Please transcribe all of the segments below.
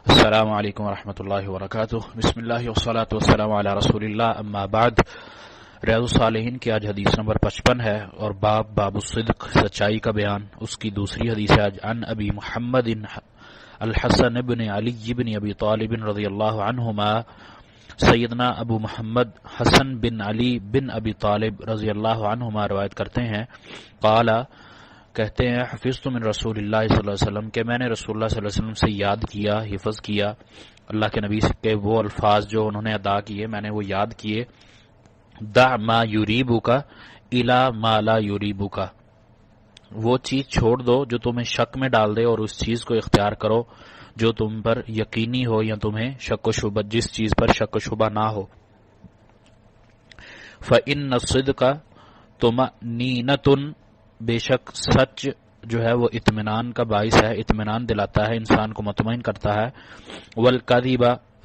السلام علیکم ورحمۃ اللہ وبرکاتہ۔ بسم اللہ والصلاۃ والسلام علی رسول اللہ، اما بعد۔ ریاض الصالحین کی آج حدیث نمبر 55 ہے اور باب الصدق، سچائی کا بیان۔ اس کی دوسری حدیث ہے آج عن ابی محمد الحسن بن علی بن ابی طالب رضی اللہ عنہما، سیدنا ابو محمد حسن بن علی بن ابی طالب رضی اللہ عنہما روایت کرتے ہیں، قال، کہتے ہیں، حفظت من رسول اللہ صلی اللہ علیہ وسلم، کہ میں نے رسول اللہ صلی اللہ علیہ وسلم سے یاد کیا، حفظ کیا، اللہ کے نبی کے وہ الفاظ جو انہوں نے ادا کیے میں نے وہ یاد کیے۔ دع ما یریبک الی ما لا یریبک، وہ چیز چھوڑ دو جو تمہیں شک میں ڈال دے اور اس چیز کو اختیار کرو جو تم پر یقینی ہو یا تمہیں شک و شبہ، جس چیز پر شک و شبہ نہ ہو۔ فإن الصدق طمأنینۃ، بے شک سچ جو ہے وہ اطمینان کا باعث ہے، اطمینان دلاتا ہے، انسان کو مطمئن کرتا ہے۔ والکذب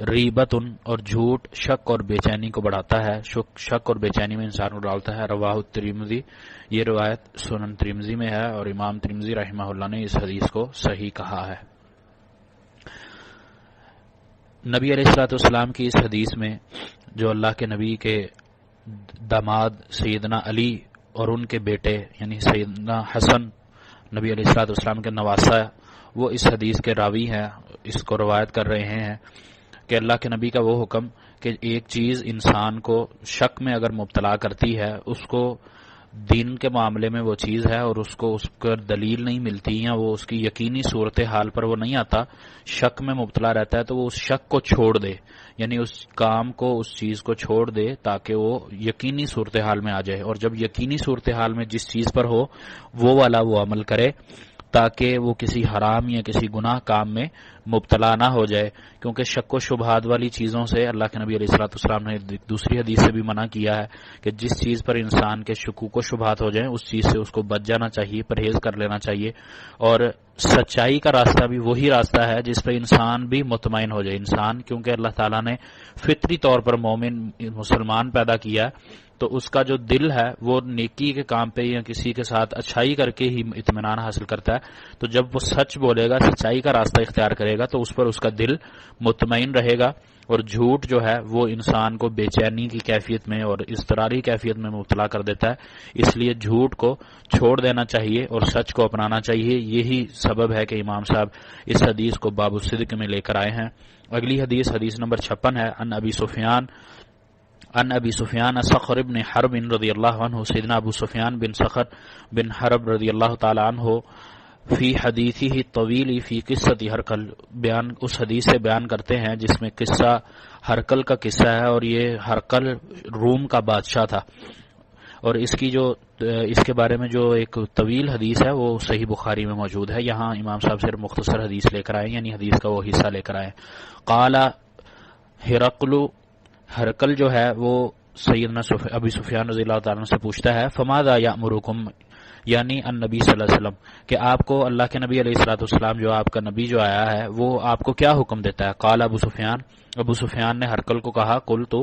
ریبۃ، اور جھوٹ شک اور بے چینی کو بڑھاتا ہے، شک اور بے چینی میں انسان کو ڈالتا ہے۔ رواہ الترمذی، یہ روایت سنن ترمذی میں ہے اور امام ترمذی رحمہ اللہ نے اس حدیث کو صحیح کہا ہے۔ نبی علیہ الصلوۃ والسلام کی اس حدیث میں جو اللہ کے نبی کے داماد سیدنا علی اور ان کے بیٹے یعنی سیدنا حسن نبی علیہ الصلوۃ والسلام کے نواسہ، وہ اس حدیث کے راوی ہیں، اس کو روایت کر رہے ہیں کہ اللہ کے نبی کا وہ حکم کہ ایک چیز انسان کو شک میں اگر مبتلا کرتی ہے، اس کو دین کے معاملے میں وہ چیز ہے اور اس کو اس پر دلیل نہیں ملتی یا وہ اس کی یقینی صورتحال پر وہ نہیں آتا، شک میں مبتلا رہتا ہے، تو وہ اس شک کو چھوڑ دے، یعنی اس کام کو، اس چیز کو چھوڑ دے تاکہ وہ یقینی صورتحال میں آ جائے، اور جب یقینی صورتحال میں جس چیز پر ہو وہ والا وہ عمل کرے تاکہ وہ کسی حرام یا کسی گناہ کام میں مبتلا نہ ہو جائے، کیونکہ شک و شبہات والی چیزوں سے اللہ کے نبی علیہ الصلوۃ والسلام نے دوسری حدیث سے بھی منع کیا ہے کہ جس چیز پر انسان کے شکوک و شبہات ہو جائیں اس چیز سے اس کو بچ جانا چاہیے، پرہیز کر لینا چاہیے۔ اور سچائی کا راستہ بھی وہی راستہ ہے جس پہ انسان بھی مطمئن ہو جائے، انسان کیونکہ اللہ تعالیٰ نے فطری طور پر مومن مسلمان پیدا کیا ہے، تو اس کا جو دل ہے وہ نیکی کے کام پہ یا کسی کے ساتھ اچھائی کر کے ہی اطمینان حاصل کرتا ہے، تو جب وہ سچ بولے گا، سچائی کا راستہ اختیار کرے گا تو اس پر اس کا دل مطمئن رہے گا، اور جھوٹ جو ہے وہ انسان کو بے چینی کی کیفیت میں اور اضطراری کیفیت میں مبتلا کر دیتا ہے، اس لیے جھوٹ کو چھوڑ دینا چاہیے اور سچ کو اپنانا چاہیے۔ یہی سبب ہے کہ امام صاحب اس حدیث کو باب الصدق میں لے کر آئے ہیں۔ اگلی حدیث، حدیث نمبر 56 ہے، عن ابی سفیان صخر بن حرب رضی اللہ عنہ، سیدنا ابو سفیان بن صخر بن حرب رضی اللہ تعالی عنہ فی حدیثہ طویل فی قصۃ ہرقل، بیان اس حدیث سے بیان کرتے ہیں جس میں قصہ ہرقل کا قصہ ہے، اور یہ ہرقل روم کا بادشاہ تھا، اور اس کے بارے میں جو ایک طویل حدیث ہے وہ صحیح بخاری میں موجود ہے۔ یہاں امام صاحب سے مختصر حدیث لے کر آئے، یعنی حدیث کا وہ حصہ لے کر آئے۔ قال ہرقل جو ہے وہ سیدنا ابی سفیان رضی اللہ تعالیٰ عنہ سے پوچھتا ہے، فماذا یأمرکم، یعنی النبی صلی اللہ علیہ وسلم، کہ آپ کو اللہ کے نبی علیہ الصلوۃ والسلام جو آپ کا نبی جو آیا ہے وہ آپ کو کیا حکم دیتا ہے؟ قال ابو سفیان نے ہرقل کو کہا، قلت،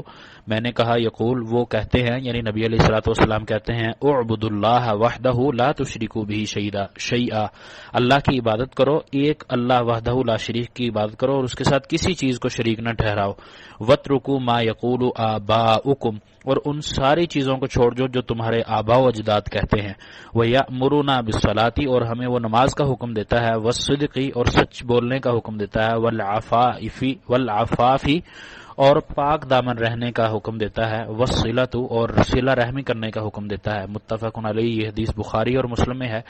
میں نے کہا، یقول، وہ کہتے ہیں یعنی نبی علیہ الصلوۃ والسلام کہتے ہیں، اعبد اللہ وحدہ لا تشرکوا بہ شیئا، اللہ کی عبادت کرو، ایک اللہ وحدہ لا شریک کی عبادت کرو اور اس کے ساتھ کسی چیز کو شریک نہ ٹھہراؤ۔ واترکوا ما یقول آباؤکم، اور ان ساری چیزوں کو چھوڑ جو تمہارے آباء و اجداد کہتے ہیں۔ وَيَأْمُرُنَا بِالصَّلَاةِ، اور ہمیں وہ نماز کا حکم دیتا ہے، وَالصِّدْقِ، اور سچ بولنے کا حکم دیتا ہے، وَالْعَفَافِ، اور پاک دامن رہنے کا حکم دیتا ہے، وَالصِّلَةُ، اور صلہ رحمی کرنے کا حکم دیتا ہے۔ متفق علیہ، یہ حدیث بخاری اور مسلم میں ہے۔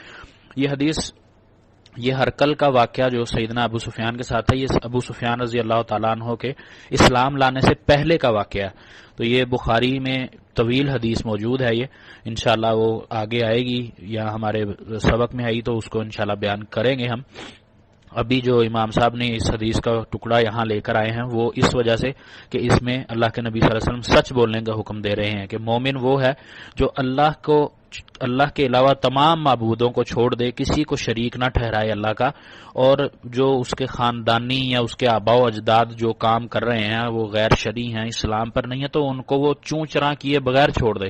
یہ ہرقل کا واقعہ جو سیدنا ابو سفیان کے ساتھ ہے، یہ ابو سفیان رضی اللہ تعالیٰ عنہ کے اسلام لانے سے پہلے کا واقعہ ہے، تو یہ بخاری میں طویل حدیث موجود ہے، یہ انشاءاللہ وہ آگے آئے گی یا ہمارے سبق میں آئی تو اس کو انشاءاللہ بیان کریں گے ہم۔ ابھی جو امام صاحب نے اس حدیث کا ٹکڑا یہاں لے کر آئے ہیں وہ اس وجہ سے کہ اس میں اللہ کے نبی صلی اللہ علیہ وسلم سچ بولنے کا حکم دے رہے ہیں کہ مومن وہ ہے جو اللہ کے علاوہ تمام معبودوں کو چھوڑ دے، کسی کو شریک نہ ٹھہرائے اللہ کا، اور جو اس کے خاندانی یا اس کے آباء و اجداد جو کام کر رہے ہیں وہ غیر شرعی ہیں، اسلام پر نہیں ہے، تو ان کو وہ چوں چراں کیے بغیر چھوڑ دے،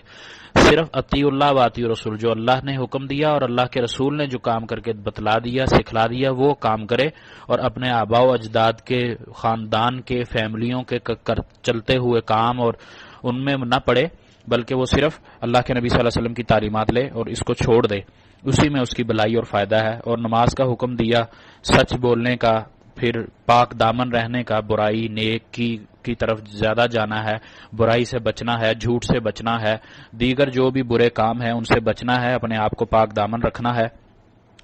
صرف اطیع اللہ و اطیع رسول، جو اللہ نے حکم دیا اور اللہ کے رسول نے جو کام کر کے بتلا دیا، سکھلا دیا، وہ کام کرے، اور اپنے آباء و اجداد کے، خاندان کے، فیملیوں کے چلتے ہوئے کام اور ان میں نہ پڑے، بلکہ وہ صرف اللہ کے نبی صلی اللہ علیہ وسلم کی تعلیمات لے اور اس کو چھوڑ دے، اسی میں اس کی بھلائی اور فائدہ ہے۔ اور نماز کا حکم دیا، سچ بولنے کا، پھر پاک دامن رہنے کا، برائی نیکی کی طرف زیادہ جانا ہے، برائی سے بچنا ہے، جھوٹ سے بچنا ہے، دیگر جو بھی برے کام ہیں ان سے بچنا ہے، اپنے آپ کو پاک دامن رکھنا ہے۔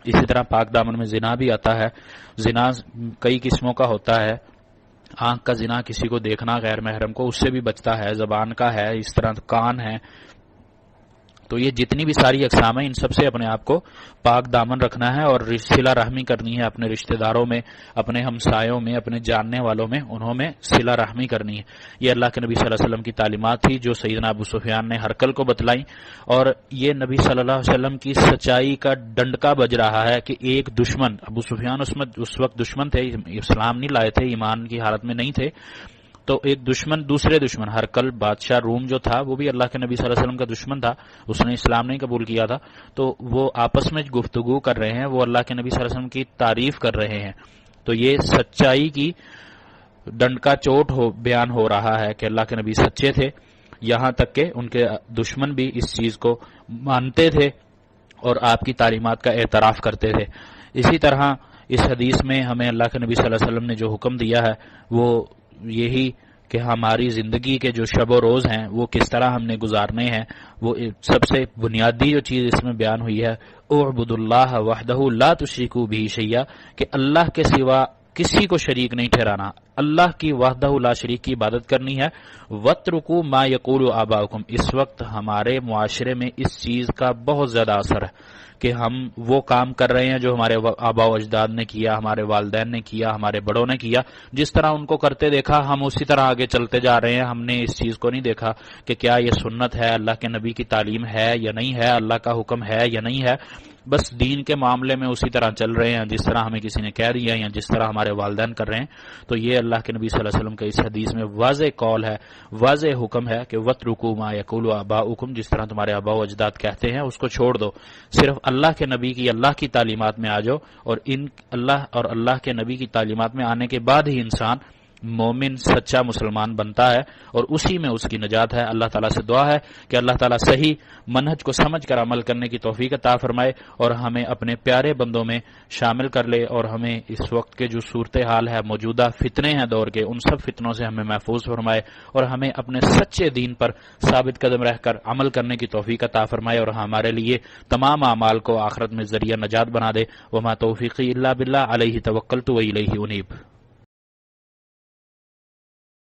اسی طرح پاک دامن میں زنا بھی آتا ہے۔ زنا کئی قسموں کا ہوتا ہے، آنکھ کا زنا کسی کو دیکھنا غیر محرم کو، اس سے بھی بچتا ہے، زبان کا ہے، اس طرح کان ہے، تو یہ جتنی بھی ساری اقسام ہیں ان سب سے اپنے آپ کو پاک دامن رکھنا ہے اور صلہ رحمی کرنی ہے، اپنے رشتہ داروں میں، اپنے ہمسایوں میں، اپنے جاننے والوں میں، انہوں میں صلہ رحمی کرنی ہے۔ یہ اللہ کے نبی صلی اللہ علیہ وسلم کی تعلیمات تھی جو سیدنا ابو سفیان نے ہرقل کو بتلائیں، اور یہ نبی صلی اللہ علیہ وسلم کی سچائی کا ڈنڈکا بج رہا ہے کہ ایک دشمن، ابو سفیان اس وقت دشمن تھے، اسلام نہیں لائے تھے، ایمان کی حالت میں نہیں تھے، تو ایک دشمن دوسرے دشمن، ہرقل بادشاہ روم جو تھا وہ بھی اللہ کے نبی صلی اللہ علیہ وسلم کا دشمن تھا، اس نے اسلام نہیں قبول کیا تھا، تو وہ آپس میں گفتگو کر رہے ہیں، وہ اللہ کے نبی صلی اللہ علیہ وسلم کی تعریف کر رہے ہیں، تو یہ سچائی کی ڈنڈ کا چوٹ بیان ہو رہا ہے کہ اللہ کے نبی سچے تھے، یہاں تک کہ ان کے دشمن بھی اس چیز کو مانتے تھے اور آپ کی تعلیمات کا اعتراف کرتے تھے۔ اسی طرح اس حدیث میں ہمیں اللہ کے نبی صلی اللہ علیہ وسلم نے جو حکم دیا ہے وہ یہی کہ ہماری زندگی کے جو شب و روز ہیں وہ کس طرح ہم نے گزارنے ہیں، وہ سب سے بنیادی جو چیز اس میں بیان ہوئی ہے، اعبد اللہ وحدہ لا تشرکوا بہ شیئا، کہ اللہ کے سوا کسی کو شریک نہیں ٹھہرانا، اللہ کی وحدہ لا شریک کی عبادت کرنی ہے۔ وَاتْرُكُوا مَا يَقُولُ آبَاؤُكُمْ، اس وقت ہمارے معاشرے میں اس چیز کا بہت زیادہ اثر ہے کہ ہم وہ کام کر رہے ہیں جو ہمارے آباء و اجداد نے کیا، ہمارے والدین نے کیا، ہمارے بڑوں نے کیا، جس طرح ان کو کرتے دیکھا ہم اسی طرح آگے چلتے جا رہے ہیں۔ ہم نے اس چیز کو نہیں دیکھا کہ کیا یہ سنت ہے، اللہ کے نبی کی تعلیم ہے یا نہیں ہے، اللہ کا حکم ہے یا نہیں ہے، بس دین کے معاملے میں اسی طرح چل رہے ہیں جس طرح ہمیں کسی نے کہہ دیا یا جس طرح ہمارے والدین کر رہے ہیں۔ تو یہ اللہ کے نبی صلی اللہ علیہ وسلم کا اس حدیث میں واضح قول ہے، واضح حکم ہے کہ وَاتْرُكُوا مَا يَقُولُ آبَاؤُكُمْ، جس طرح تمہارے آباء و اجداد کہتے ہیں اس کو چھوڑ دو، صرف اللہ کے نبی کی، اللہ کی تعلیمات میں آ جاؤ، اور اللہ کے نبی کی تعلیمات میں آنے کے بعد ہی انسان مومن سچا مسلمان بنتا ہے اور اسی میں اس کی نجات ہے۔ اللہ تعالیٰ سے دعا ہے کہ اللہ تعالیٰ صحیح منہج کو سمجھ کر عمل کرنے کی توفیق عطا فرمائے اور ہمیں اپنے پیارے بندوں میں شامل کر لے، اور ہمیں اس وقت کے جو صورتحال ہے، موجودہ فتنے ہیں دور کے، ان سب فتنوں سے ہمیں محفوظ فرمائے اور ہمیں اپنے سچے دین پر ثابت قدم رہ کر عمل کرنے کی توفیق عطا فرمائے اور ہمارے لیے تمام اعمال کو آخرت میں ذریعہ نجات بنا دے۔ وما توفیقی الا باللہ، علیہ توکلت و الیہ انیب۔